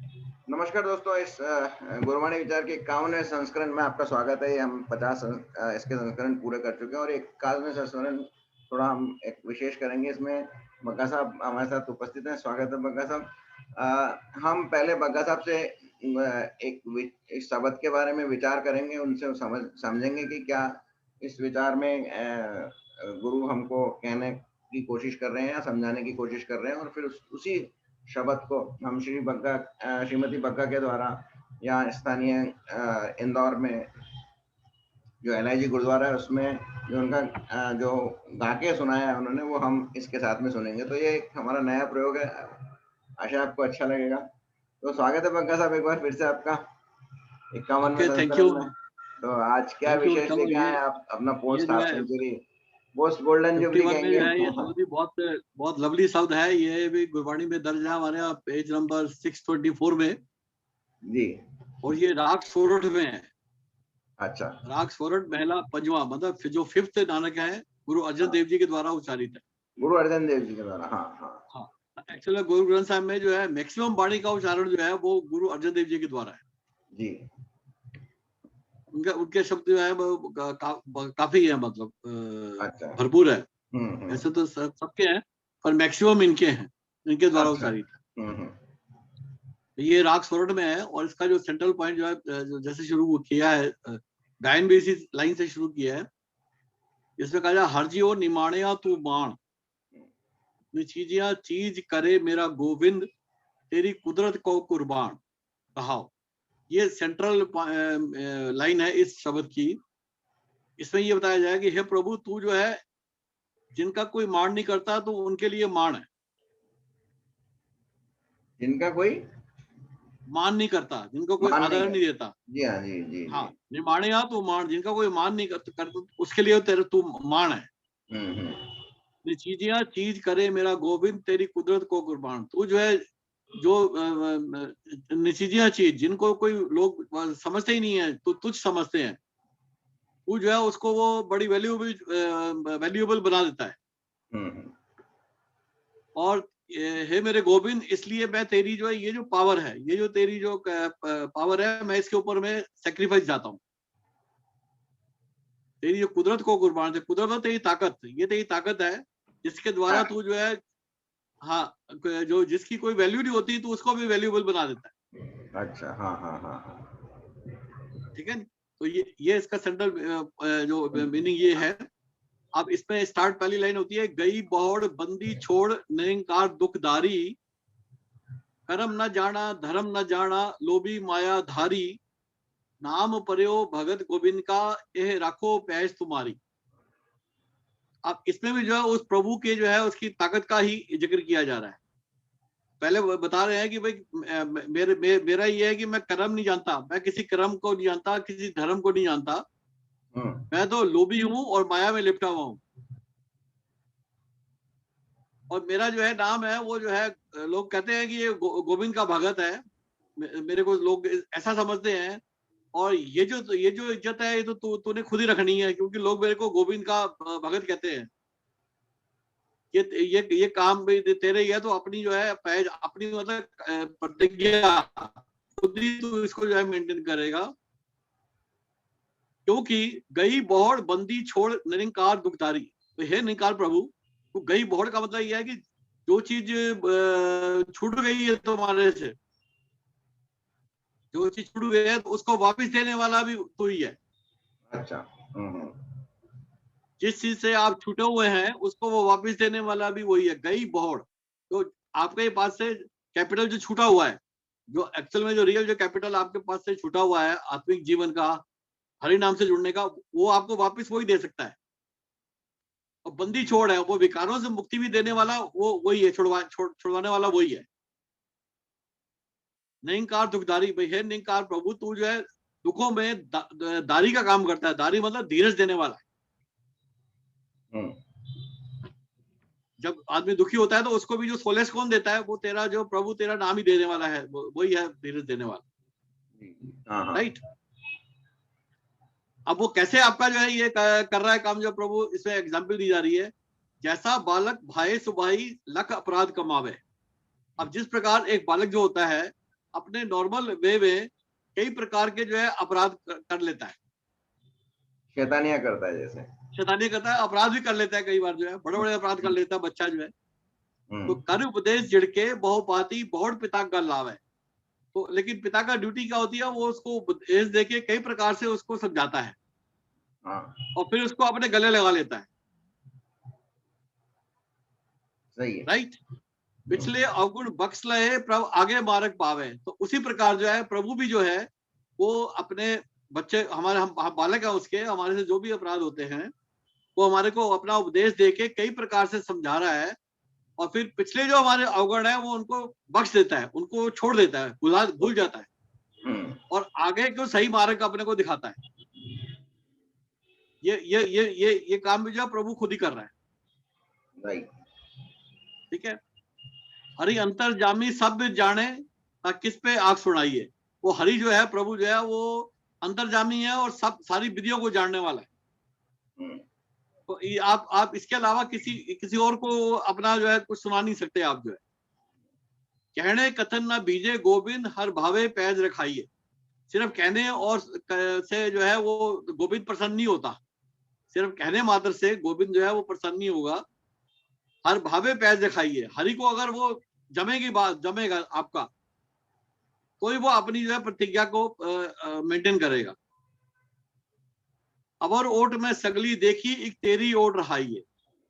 नमस्कार दोस्तों, इस गुरबाणी विचार के 51वें संस्करण में आपका स्वागत है। ये हम 50 इसके संस्करण पूरे कर चुके हैं और 51वें संस्करण थोड़ा हम एक विशेष करेंगे। इसमें बग्गा साहब हमारे साथ उपस्थित हैं। स्वागत है बग्गा साहब। हम पहले बग्गा साहब से एक शब्द के बारे में विचार करेंगे, उनसे समझेंगे कि क्या इस विचार में गुरु हमको कहने की कोशिश कर रहे हैं या समझाने की कोशिश कर रहे हैं, और फिर उसी शब्द को हम श्रीमती बग्गा के द्वारा या स्थानीय इंदौर में जो एलआईजी गुरुद्वारा है उसमें जो उनका जो गा के सुनाया है उन्होंने, वो हम इसके साथ में सुनेंगे। तो ये एक हमारा नया प्रयोग है, आशा आपको अच्छा लगेगा। तो स्वागत है बग्गा साहब एक बार फिर से आपका 51वें ओके, थैंक यू। संस्करण में। तो आज क्या थैंक यू। विशेष चलो, लेके आए हैं आप? अपना ये पोस्ट जो हाफ है सेंचुरी, पोस्ट गोल्डन जुबली 51 में कहेंगे। जो है, ये शब्द भी बहुत बहुत लवली शब्द है। ये भी गुरबाणी में दर्ज है हमारे यहाँ पेज नंबर 624 में, जी। और ये राग सोरठ में है। अच्छा। राग सोरठ महला पंजवा, मतलब जो 5th नानक है, गुरु अर्जन देव जी के द्वारा उच्चारित है। गुरु अर्जन देव जी के द्वारा, हाँ हाँ। हाँ, एक्चुअली गुरु ग्रंथ साहब में जो है मैक्सिमम वाणी का उच्चारण जो है वो गुरु अर्जन देव जी के द्वारा है जी। उनके शब्द जो है वो काफी है, मतलब अच्छा। भरपूर है। हम्म। ऐसे तो सबके हैं, पर मैक्सिमम इनके हैं, इनके द्वारा अच्छा। उच्चारित है। ये राग सोरठ में है, और इसका जो सेंट्रल पॉइंट जो है, जो जैसे शुरू किया है, गायन भी इसी लाइन से शुरू किया है। इसमें कहा जाए, हर जियो निमाणिया तू माण, चीजिया चीज करे मेरा गोविंद, तेरी कुदरत को कुर्बान। कहा, ये सेंट्रल लाइन है इस शब्द की। इसमें ये बताया जाए कि हे प्रभु, तू जो है जिनका कोई मान नहीं करता तो उनके लिए मान है। जिनका कोई मान नहीं करता, जिनको कोई मान नहीं आदर कर। नहीं देता। जी हाँ, जी जी हाँ, जी। निमाणे या तू मान, जिनका कोई मान नहीं करता उसके लिए तेरे तू मान है। हम्म। चीजिया चीज करे मेरा गोविंद, तेरी कुदरत को कुर्बान। तू जो है, जो निचीजिया चीज जिनको कोई लोग समझते ही नहीं है, तो तुझ समझते हैं, तू जो है उसको वो बड़ी वैल्यूएबल बना देता है। हम्म। और हे मेरे गोविंद, इसलिए मैं तेरी जो है, ये जो पावर है, ये जो तेरी जो पावर है, मैं इसके ऊपर मैं सेक्रीफाइस जाता हूँ। तेरी जो कुदरत को कुर्बान है, कुदरत है तेरी ताकत, ये तेरी ताकत है जिसके द्वारा तू जो है, हाँ, जो जिसकी कोई वैल्यू नहीं होती तो उसको भी वैल्यूएबल बना देता है। अच्छा, हाँ हाँ हाँ हाँ। ठीक है। तो ये इसका सेंट्रल जो मीनिंग ये है। अब इसमें स्टार्ट पहली लाइन होती है, गई बौड़ बंदी छोड़ निरंकार दुखदारी, कर्म न जाना धर्म न जाना लोभी माया धारी, नाम पर्यो भगत गोविंद का, यह राखो पैस तुम्हारी। अब इसमें भी जो है उस प्रभु के जो है उसकी ताकत का ही जिक्र किया जा रहा है। पहले वो बता रहे हैं कि भाई मेरा ये है कि मैं कर्म नहीं जानता, मैं किसी कर्म को नहीं जानता, किसी धर्म को नहीं जानता, मैं तो लोभी हूं और माया में लिपटा हुआ हूं। और मेरा जो है नाम है वो जो है, लोग कहते हैं कि ये गोविंद का भगत है, मेरे को लोग ऐसा समझते हैं। और ये जो इज्जत है, ये तो तूने खुद ही रखनी है, क्योंकि लोग मेरे को गोविंद का भगत कहते हैं। ये काम भी तेरे ही है, तो अपनी जो है पैज, अपनी मतलब प्रतिज्ञा खुद ही तू इसको जो है मेंटेन करेगा। क्योंकि गई बौड़ बंदी छोड़ निरंकार दुखदारी। तो हे निरंकार प्रभु, तो गई बौड़ का मतलब यह है कि जो चीज छूट गई है तुम्हारे से, जो चीज छूट गई है तो उसको वापस देने वाला भी तू ही है। अच्छा। जिस चीज से आप छूटे हुए हैं उसको वो वापस देने वाला भी वही है। गई बौड़, तो आपके पास से कैपिटल जो छूटा हुआ है, जो एक्चुअल में जो रियल जो कैपिटल आपके पास से छूटा हुआ है आत्मिक जीवन का, हरि नाम से जुड़ने का, वो आपको वापस वही दे सकता है। और बंदी छोड़ है, वो विकारों से मुक्ति भी देने वाला वो वही है, छुड़वाने वाला वही है। निरंकार दुखदारी, भाई हे निरंकार प्रभु, तू जो है दुखों में दारी का काम करता है। दारी मतलब धीरज देने वाला है। जब आदमी दुखी होता है तो उसको भी जो सोलेस कौन देता है, वो तेरा जो प्रभु तेरा नाम ही देने वाला है, वही है धीरज देने वाला। राइट। अब वो कैसे आपका जो है ये कर रहा है काम, जो प्रभु इसमें एग्जाम्पल दी जा रही है, जैसा बालक भाई सुभाई लख अपराध कमावे। अब जिस प्रकार एक बालक जो होता है अपने नॉर्मल वे में कई प्रकार के जो है अपराध कर लेता है, शैतानियां करता है जैसे। शैतानी करता है, अपराध भी कर लेता है, कई बार जो है बड़े बड़े अपराध कर लेता है बच्चा जो है। तो कर उपदेश जिड़के बहुपाती बहुत पिता का लाभ है। तो लेकिन पिता का ड्यूटी क्या होती है, वो उसको उपदेश देके कई प्रकार से उसको समझाता है और फिर उसको अपने गले लगा लेता है। सही है। राइट। पिछले अवगुण बख्श लहे प्रभु आगे मार्ग पावे। तो उसी प्रकार जो है प्रभु भी जो है वो अपने बच्चे, हमारे हम बालक है उसके, हमारे से जो भी अपराध होते हैं वो हमारे को अपना उपदेश देके कई प्रकार से समझा रहा है और फिर पिछले जो हमारे अवगुण है वो उनको बख्श देता है, उनको छोड़ देता है, भूल जाता है और आगे को सही मार्ग अपने को दिखाता है। ये काम भी जो है प्रभु खुद ही कर रहा है। राइट। ठीक है। हरि अंतर जामी सब जाने किस पे आग सुनाइए। वो हरि जो है प्रभु जो है वो अंतर्जामी है और सब सारी विधियों को जानने वाला है। तो आप इसके अलावा किसी और को अपना जो है कुछ सुना नहीं सकते आप जो है। कहने कथन न बीजे गोविंद हर भावे पैज रखाइए। सिर्फ कहने और से जो है वो गोविंद प्रसन्न नहीं होता, सिर्फ कहने मात्र से गोविंद जो है वो प्रसन्न नहीं होगा। हर भावे पैज रखाइए, हरि को अगर वो जमेगा आपका तो ही वो अपनी जो है प्रतिज्ञा को मेंटेन करेगा। अवर ओट में सगली देखी एक तेरी ओट रहाइए।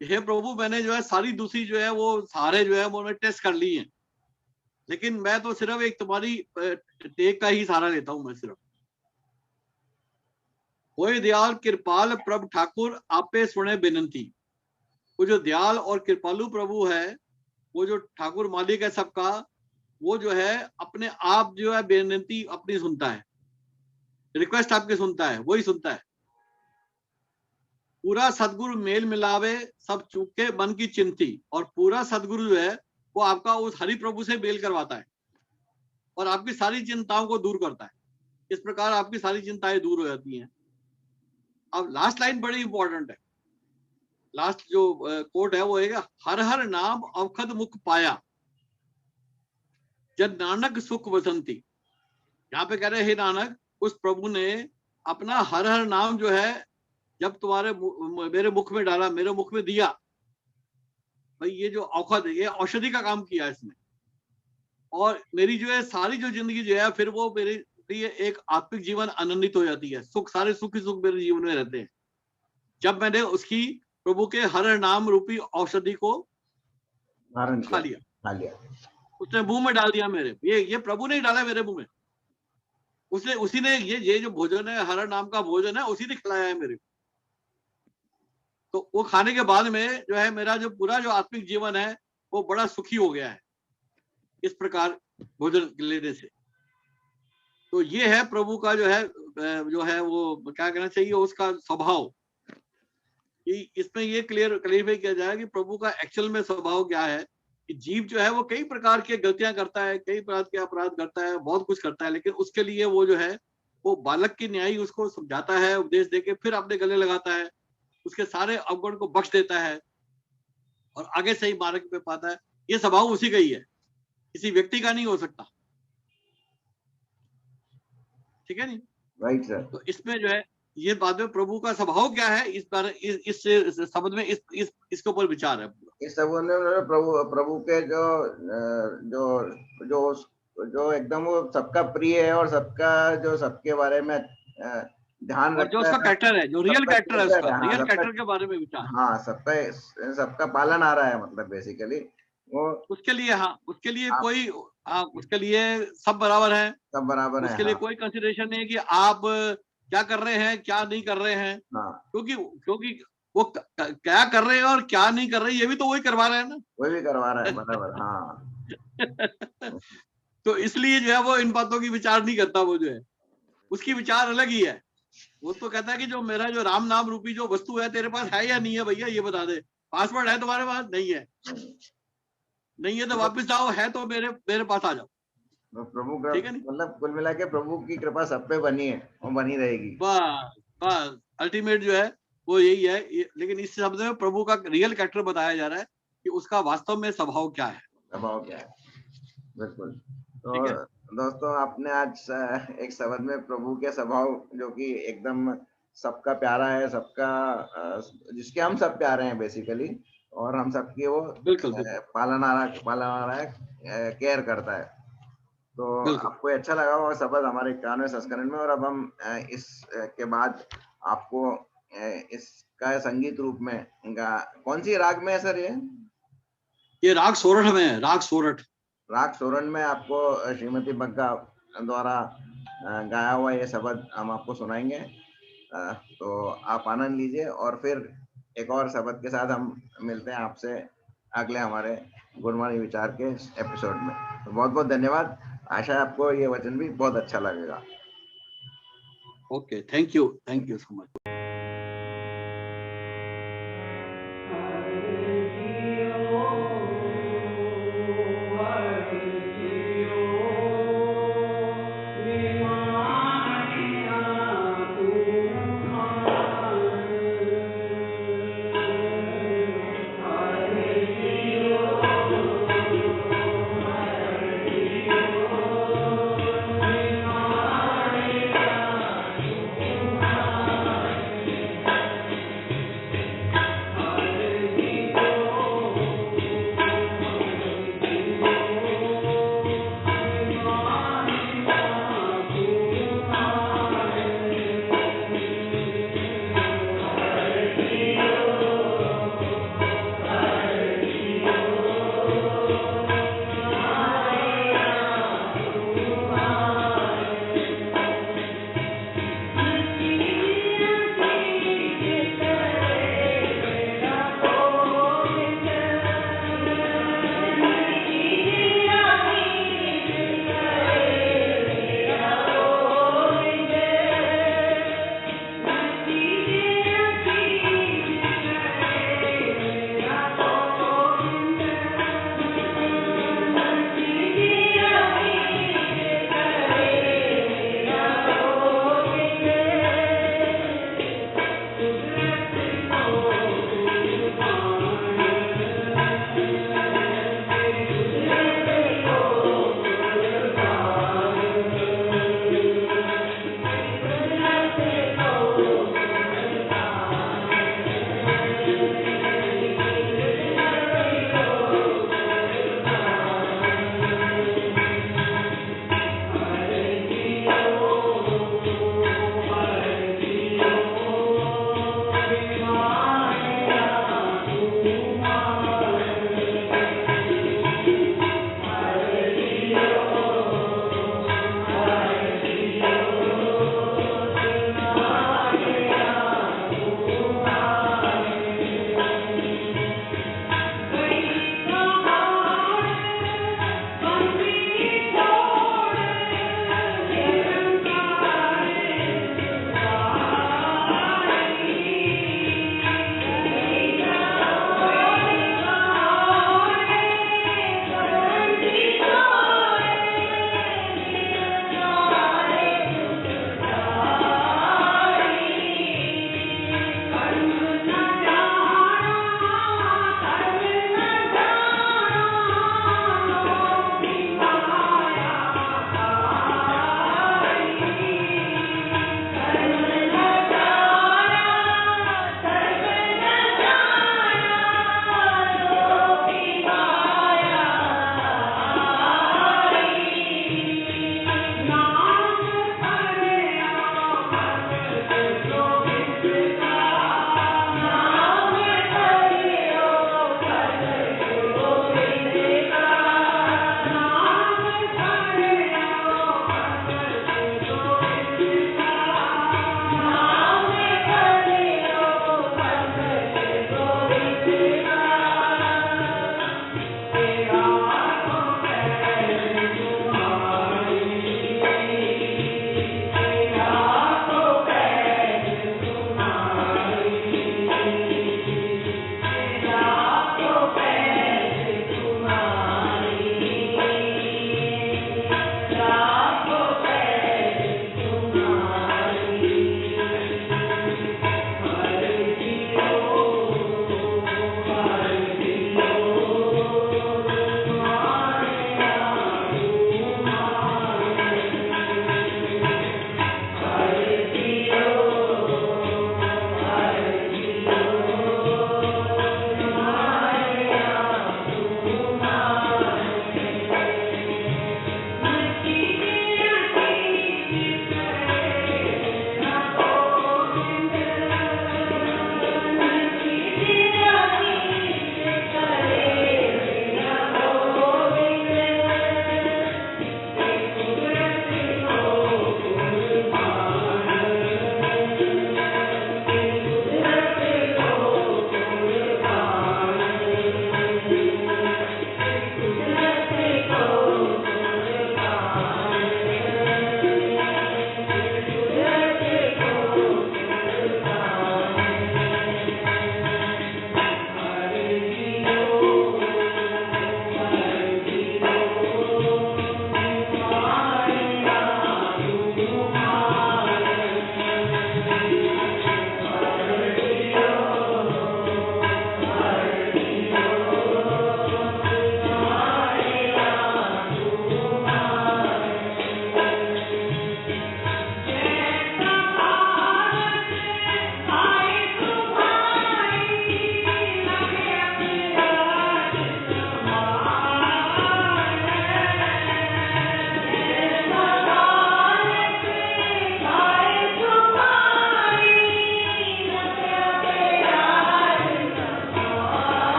हे प्रभु मैंने जो है सारी दूसरी जो है वो सारे जो है वो मैं टेस्ट कर ली हैं, लेकिन मैं तो सिर्फ एक तुम्हारी टेक का ही सहारा लेता हूं मैं सिर्फ। होए दयाल कृपाल प्रभु ठाकुर आपे सुने बेनती। वो जो दयाल और कृपालु प्रभु है, वो जो ठाकुर मालिक है सबका, वो जो है अपने आप जो है बेनती अपनी सुनता है, रिक्वेस्ट आपकी सुनता है, वही सुनता है। पूरा सदगुरु मेल मिलावे सब चूके मन की चिंती। और पूरा सदगुरु जो है वो आपका उस हरि प्रभु से मेल करवाता है और आपकी सारी चिंताओं को दूर करता है। इस प्रकार आपकी सारी चिंताएं दूर हो जाती हैं। अब लास्ट लाइन बड़ी इंपॉर्टेंट है। लास्ट जो कोट है वो है हर हर नाम अवखद मुख पाया जब नानक सुख वसंती। यहाँ पे कह रहे हे नानक, उस प्रभु ने अपना हर हर नाम जो है जब तुम्हारे मेरे मुख में डाला, मेरे मुख में दिया, भाई ये जो औषध है, ये औषधि का काम किया इसने। और मेरी जो है सारी जो जिंदगी जो है फिर वो मेरे लिए एक आत्मिक जीवन आनंदित हो जाती है। सुख, सारे सुख ही सुख मेरे जीवन में रहते हैं जब मैंने उसकी प्रभु के हर नाम रूपी औषधि को खा लिया, उसने मुंह में डाल दिया मेरे। ये प्रभु ने ही डाला मेरे मुंह में। उसी ने ये जो भोजन है, हर नाम का भोजन है, उसी ने खिलाया है मेरे। तो वो खाने के बाद में जो है मेरा जो पूरा जो आत्मिक जीवन है वो बड़ा सुखी हो गया है इस प्रकार भोजन लेने से। तो ये है प्रभु का जो है वो क्या कहना चाहिए, उसका स्वभाव। इसमें ये क्लियरफाई किया जाए कि प्रभु का एक्चुअल में स्वभाव क्या है। कि जीव जो है वो कई प्रकार की गलतियां करता है, कई प्रकार के अपराध करता है, बहुत कुछ करता है, लेकिन उसके लिए वो जो है वो बालक की न्याय उसको समझाता है, उपदेश देके फिर अपने गले लगाता है, उसके सारे अवगुण को बख्श देता है और आगे सही मार्ग पे पाता है। ये स्वभाव उसी का ही है, किसी व्यक्ति का नहीं हो सकता। ठीक है नहीं? Right sir. तो इसमें जो है ये बात में प्रभु का स्वभाव क्या है, इस बार इस शब्द में इसके ऊपर विचार है। इस शब्द में प्रभु के जो जो जो एकदम वो सबका प्रिय है और सबका जो सबके बारे में ध्यान रखता है, जो उसका कैरेक्टर है, जो रियल कैरेक्टर है उसका, रियल कैरेक्टर के बारे में विचार। हाँ, सबका पालन आ रहा है, मतलब बेसिकली वो उसके लिए, हाँ उसके लिए कोई, हाँ उसके लिए सब बराबर है, सब बराबर है। उसके लिए कोई कंसिडरेशन नहीं है कि आप क्या कर रहे हैं क्या नहीं कर रहे हैं। क्योंकि वो क्या कर रहे हैं और क्या नहीं कर रहे हैं ये भी तो वही करवा रहे हैं ना, वही भी करवा रहा है, बराबर। हाँ। तो इसलिए जो है वो इन बातों की विचार नहीं करता। वो जो है उसकी विचार अलग ही है। वो तो कहता है कि जो मेरा जो राम नाम रूपी जो वस्तु है तेरे पास है या नहीं है भैया, ये बता दे। पासवर्ड है तुम्हारे पास? नहीं है तो वापस जाओ, है तो मेरे पास आ जाओ। प्रभु का मतलब कुल मिला के प्रभु की कृपा सब पे बनी है और बनी रहेगी। बस अल्टीमेट जो है वो यही है। लेकिन इस शब्द में प्रभु का रियल कैरेक्टर बताया जा रहा है कि उसका वास्तव में स्वभाव क्या है। स्वभाव क्या है, बिल्कुल। दोस्तों आपने आज एक शब्द में प्रभु के स्वभाव जो कि एकदम सबका प्यारा है, सबका जिसके हम सब प्यारे हैं बेसिकली, और हम सबकी वो बिल्कुल बिल्कुल पालना केयर करता है। तो बिल्कुल। आपको ये अच्छा लगा होगा शब्द हमारे 91वें संस्करण में। और अब हम इस के बाद आपको इसका संगीत रूप में कौन सी राग में है सर ये? ये राग सोरठ में है, राग सोरठ। राग सोरन में आपको श्रीमती बग्गा द्वारा गाया हुआ ये शब्द हम आपको सुनाएंगे। तो आप आनंद लीजिए और फिर एक और शब्द के साथ हम मिलते हैं आपसे अगले हमारे गुरबाणी विचार के एपिसोड में। तो बहुत बहुत धन्यवाद। आशा है आपको ये वचन भी बहुत अच्छा लगेगा। Okay, thank you so much.